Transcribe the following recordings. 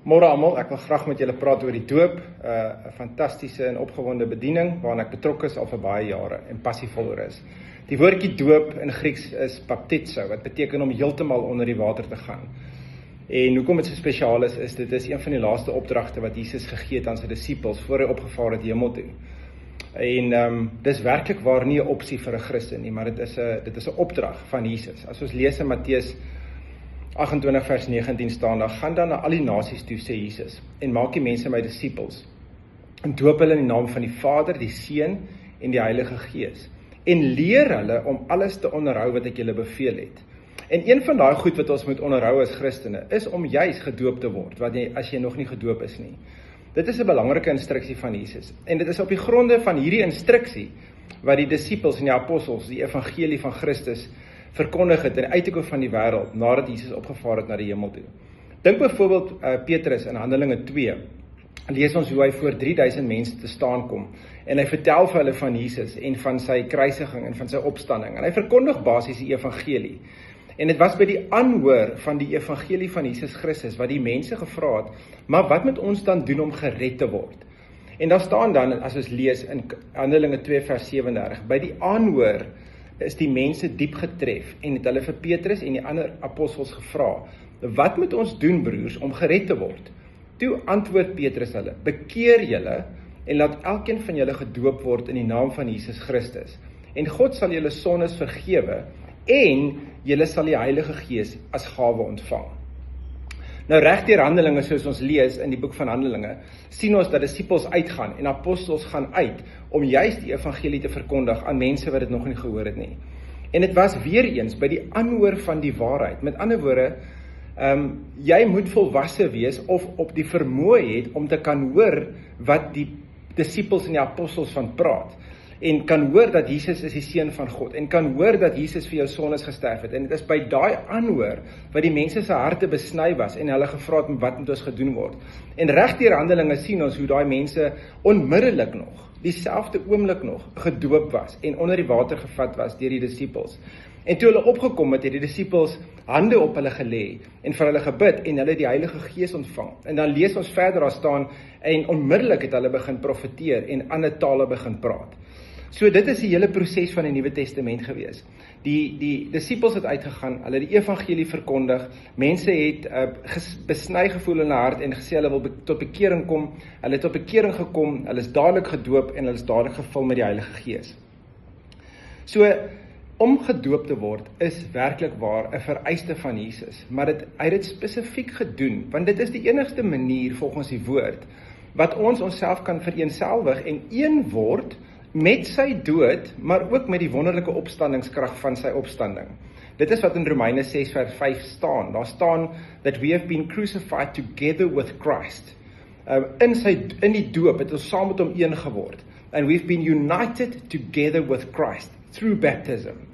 Môre almal, ek wil graag met julle praat oor die doop, 'n fantastiese en opgewonde bediening waaraan ek betrokke is al vir baie jare en passievol oor is. Die woordjie doop in Grieks is baptizo, wat beteken om heeltemal onder die water te gaan. En hoekom dit so spesiaal is dit is een van die laaste opdragte wat Jesus gegee het aan sy disippels voor hy opgevaar het hemel toe. En dis werklik waar nie 'n opsie vir 'n Christen nie, maar dit is 'n opdrag van Jesus. As ons lees in Matteus 28 vers 19 staan daar, gaan dan na al die nasies toe, sê Jesus, en maak die mense my disippels, en doop hulle in die naam van die Vader, die Seun en die Heilige Gees, en leer hulle om alles te onderhou wat ek julle beveel het. En een van daai goed wat ons moet onderhou as Christene, is om juis gedoop te word, as jy nog nie gedoop is nie. Dit is 'n belangrike instruksie van Jesus, en dit is op die gronde van hierdie instruksie, wat die disippels en die apostels, die evangelie van Christus, verkondig het in uithoeke van die wêreld, nadat Jesus opgevaar het na die hemel toe. Dink byvoorbeeld Petrus in Handelinge 2, lees ons hoe hy voor 3000 mense te staan kom, en hy vertel vir hulle van Jesus, en van sy kruisiging, en van sy opstanding, en hy verkondig basies die evangelie. En dit was by die aanhoor van die evangelie van Jesus Christus, wat die mense gevra het, maar wat moet ons dan doen om gered te word? En daar staan dan, as ons lees in Handelinge 2 vers 37, by die aanhoor is die mense diep getref, en het hulle vir Petrus en die ander apostels gevra, wat moet ons doen, broers, om gered te word? Toe antwoord Petrus hulle, bekeer julle, en laat elkeen van julle gedoop word in die naam van Jesus Christus, en God sal julle sondes vergewe, en julle sal die Heilige Gees as gawe ontvang. Nou reg deur Handelinge, soos ons lees in die boek van Handelinge, sien ons dat disippels uitgaan en apostels gaan uit om juist die evangelie te verkondig aan mense wat dit nog nie gehoor het nie. En dit was weer eens by die aanhoor van die waarheid. Met ander woorde, jy moet volwasse wees of op die vermoë het om te kan hoor wat die disippels en die apostels van praat. En kan hoor dat Jesus is die Seun van God, en kan hoor dat Jesus vir jou sondes gesterf het, en dit is by daai aanhoor, wat die mense se harte besny was, en hulle gevra het, wat moet ons gedoen word? En reg deur Handelinge sien ons hoe daai mense onmiddellik nog, dieselfde oomblik nog, gedoop was, en onder die water gevat was deur die disippels. En toe hulle opgekom het, het die disippels hande op hulle gelê, en vir hulle gebid, en hulle die Heilige Gees ontvang. En dan lees ons verder, daar staan, en onmiddellik het hulle begin profeteer, en ander tale begin praat. So dit is die hele proses van die Nuwe Testament gewees. Die disippels het uitgegaan, hulle die evangelie verkondig, mense het besny gevoel in hulle hart en gesê hulle wil tot bekering kom, hulle het tot bekering gekom, hulle is dadelik gedoop en hulle is dadelik gevul met die Heilige Gees. So, om gedoop te word is werklik waar 'n vereiste van Jesus, maar hy het dit spesifiek gedoen, want dit is die enigste manier volgens die woord, wat ons onsself kan vereenselwig en een word met sy dood, maar ook met die wonderlike opstandingskrag van sy opstanding. Dit is wat in Romeine 6 vers 5 staan. Daar staan that we have been crucified together with Christ. In die doop het ons saam met hom een geword. And we've been united together with Christ through baptism.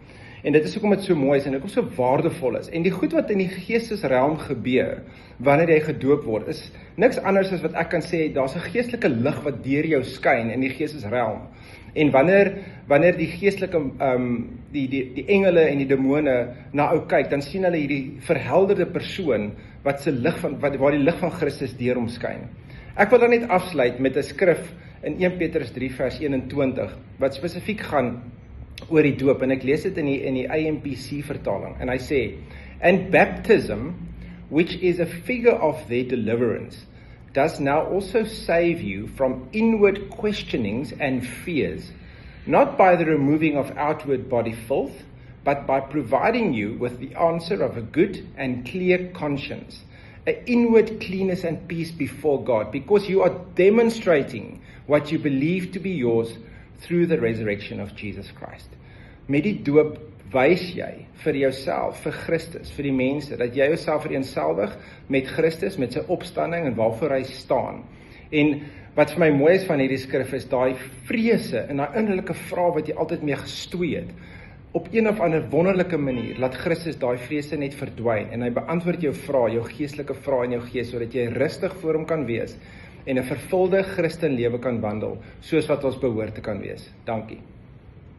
En dit is hoekom dit so mooi is en hoekom so waardevol is. En die goed wat in die geestesrealm gebeur, wanneer jy gedoop word, is niks anders as wat ek kan sê, daar's 'n geestelike lig wat deur jou skyn in die geestesrealm. En wanneer die geestelike, die engele en die demone na ou kyk, dan sien hulle hierdie verhelderde persoon, waar die lig van Christus deur hom skyn. Ek wil dan net afsluit met 'n skrif in 1 Petrus 3 vers 21, wat spesifiek gaan oor die doop, en ek lees dit in die AMPC vertaling, en hy sê, and baptism, which is a figure of their deliverance, does now also save you from inward questionings and fears, not by the removing of outward body filth, but by providing you with the answer of a good and clear conscience, an inward cleanness and peace before God, because you are demonstrating what you believe to be yours through the resurrection of Jesus Christ. Met die doop wys jy vir jouself, vir Christus, vir die mense, dat jy jouself vereenselwig met Christus, met sy opstanding en waarvoor hy staan. En wat vir my mooi is van hierdie skrif is daai vrese en daai innerlike vrae wat jy altyd mee gestoei het. Op een of ander wonderlike manier laat Christus daai vrese net verdwyn en hy beantwoord jou vrae, jou geestelike vrae in jou gees, sodat jy rustig voor hom kan wees en 'n vervulde Christenlewe kan wandel, soos wat ons behoort te kan wees. Dankie.